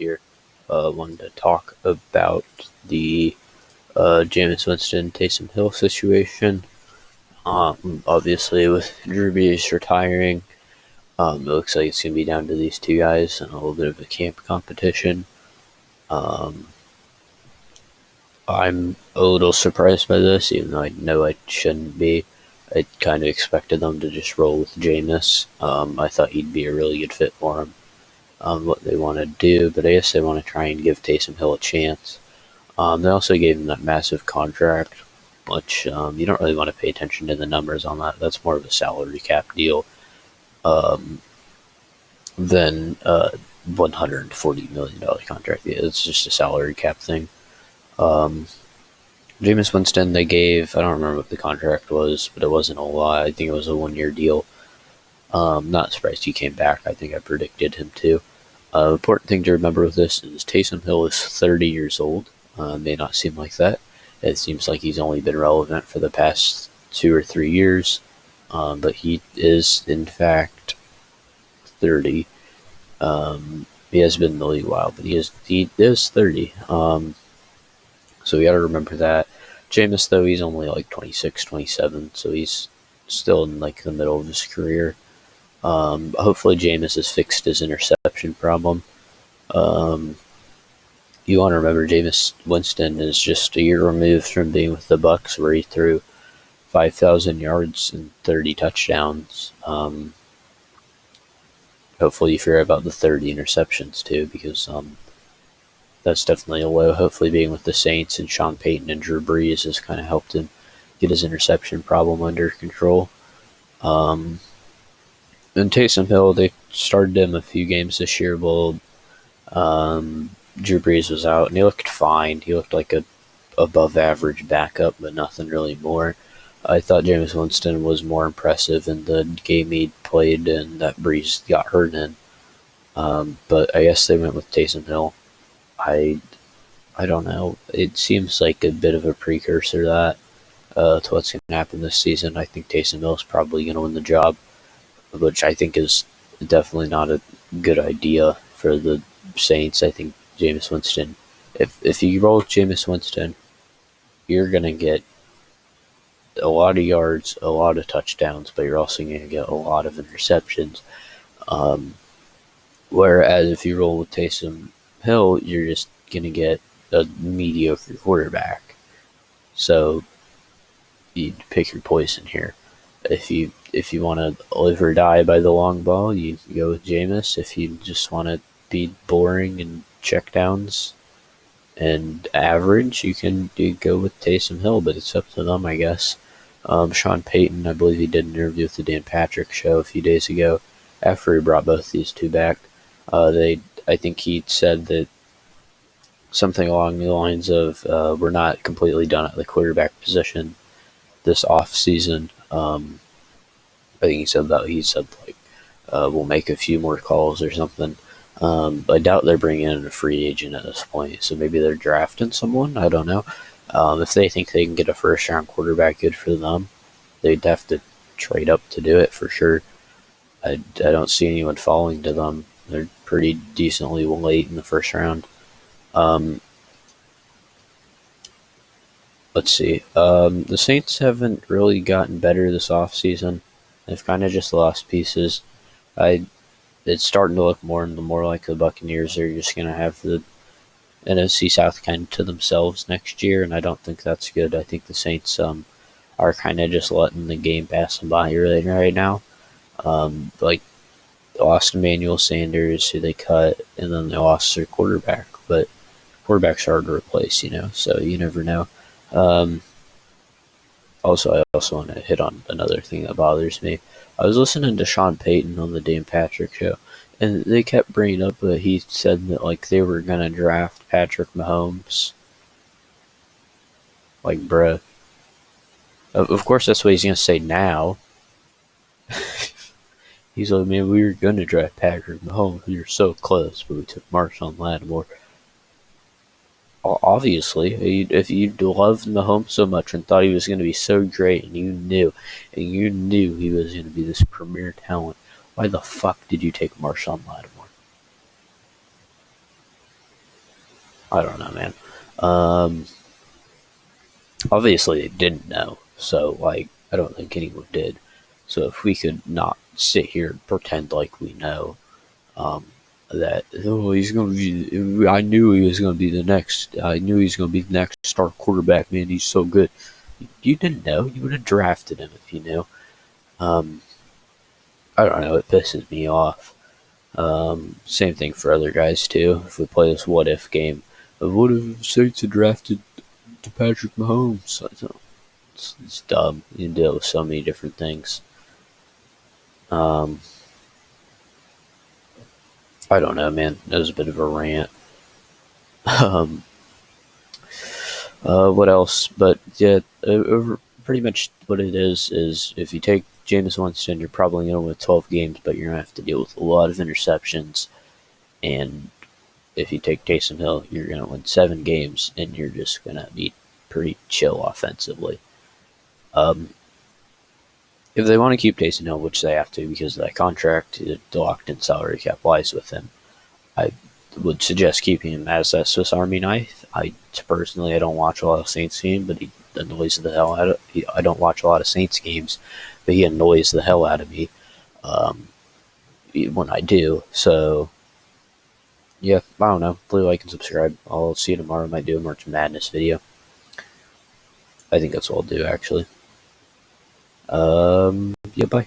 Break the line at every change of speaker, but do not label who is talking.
here. Wanted to talk about the Jameis Winston Taysom Hill situation. Obviously, with Drew Brees retiring, it looks like it's going to be down to these two guys and a little bit of a camp competition. Um, I'm a little surprised by this, even though I know I shouldn't be. I kind of expected them to just roll with Jameis. I thought he'd be a really good fit for him. What they want to do, but I guess they want to try and give Taysom Hill a chance. They also gave him that massive contract, which you don't really want to pay attention to the numbers on that. That's more of a salary cap deal than $140 million contract. It's just a salary cap thing. Jameis Winston, they gave, I don't remember what the contract was, but it wasn't a lot. I think it was a 1 year deal. Not surprised he came back. I think I predicted him too. Important thing to remember with this is Taysom Hill is 30 years old. May not seem like that. It seems like he's only been relevant for the past 2 or 3 years. But he is, in fact, 30. He has been in the league a while, but he is 30. So we got to remember that. Jameis, though, he's only like 26, 27, so he's still in like the middle of his career. Hopefully Jameis has fixed his interception problem. You want to remember Jameis Winston is just a year removed from being with the Bucs, where he threw 5,000 yards and 30 touchdowns. Hopefully you forget about the 30 interceptions too, because that's definitely a low. Hopefully being with the Saints and Sean Payton and Drew Brees has kind of helped him get his interception problem under control. And Taysom Hill, they started him a few games this year. Well, Drew Brees was out, and he looked fine. He looked like a above-average backup, but nothing really more. I thought Jameis Winston was more impressive in the game he played and that Brees got hurt in. But I guess they went with Taysom Hill. I don't know. It seems like a bit of a precursor to that, to what's going to happen this season. I think Taysom Hill is probably going to win the job, which I think is definitely not a good idea for the Saints. I think Jameis Winston, if you roll with Jameis Winston, you're going to get a lot of yards, a lot of touchdowns, but you're also going to get a lot of interceptions. Whereas if you roll with Taysom Hill, you're just going to get a mediocre quarterback. So you pick your poison here. If you want to live or die by the long ball, you go with Jameis. If you just want to be boring and checkdowns and average, you go with Taysom Hill, but it's up to them, I guess. Sean Payton, I believe he did an interview with the Dan Patrick Show a few days ago after he brought both these two back. I think he said that something along the lines of, we're not completely done at the quarterback position this off season. I think he said like, we'll make a few more calls or something. I doubt they're bringing in a free agent at this point, so maybe they're drafting someone. I don't know. If they think they can get a first-round quarterback, good for them. They'd have to trade up to do it for sure. I don't see anyone falling to them. They're pretty decently late in the first round. Let's see. The Saints haven't really gotten better this offseason. They've kind of just lost pieces. It's starting to look more and more like the Buccaneers are just going to have the NFC South kind of to themselves next year, and I don't think that's good. I think the Saints are kind of just letting the game pass them by right now. Like, they lost Emmanuel Sanders, who they cut, and then they lost their quarterback. But quarterback's hard to replace, so you never know. Also, I also want to hit on another thing that bothers me. I was listening to Sean Payton on the Dan Patrick Show, and they kept bringing up that he said that like they were gonna draft Patrick Mahomes. Like, bruh. Of course, that's what he's gonna say now. He's like, man, we were gonna draft Patrick Mahomes. We were so close, but we took Marshawn Lattimore. Obviously, if you loved Mahomes so much and thought he was going to be so great, and you knew he was going to be this premier talent, why the fuck did you take Marshawn Lattimore? I don't know, man. Um, Obviously, they didn't know, so like I don't think anyone did. So if we could not sit here and pretend like we know, um, that he's going to be. I knew he was going to be the next. I knew he was going to be the next star quarterback. Man, he's so good. You didn't know. You would have drafted him if you knew. Um, I don't know. It pisses me off. Same thing for other guys too. If we play this what if game, of what if Saints had drafted to Patrick Mahomes? It's dumb. You can deal with so many different things. Um, I don't know, man. That was a bit of a rant. Um, what else? But yeah, pretty much what it is if you take Jameis Winston, you're probably going to win 12 games, but you're going to have to deal with a lot of interceptions. And if you take Taysom Hill, you're going to win 7 games, and you're just going to be pretty chill offensively. Um, if they want to keep Taysom Hill, which they have to because of that contract, the locked in salary cap lies with him, I would suggest keeping him as that Swiss Army knife. I don't watch a lot of Saints games, but he annoys the hell out of. I don't watch a lot of Saints games, but he annoys the hell out of me um, when I do. So yeah, I don't know. Please like and subscribe. I'll see you tomorrow. I might do a March Madness video. I think that's what I'll do actually. Yeah, bye.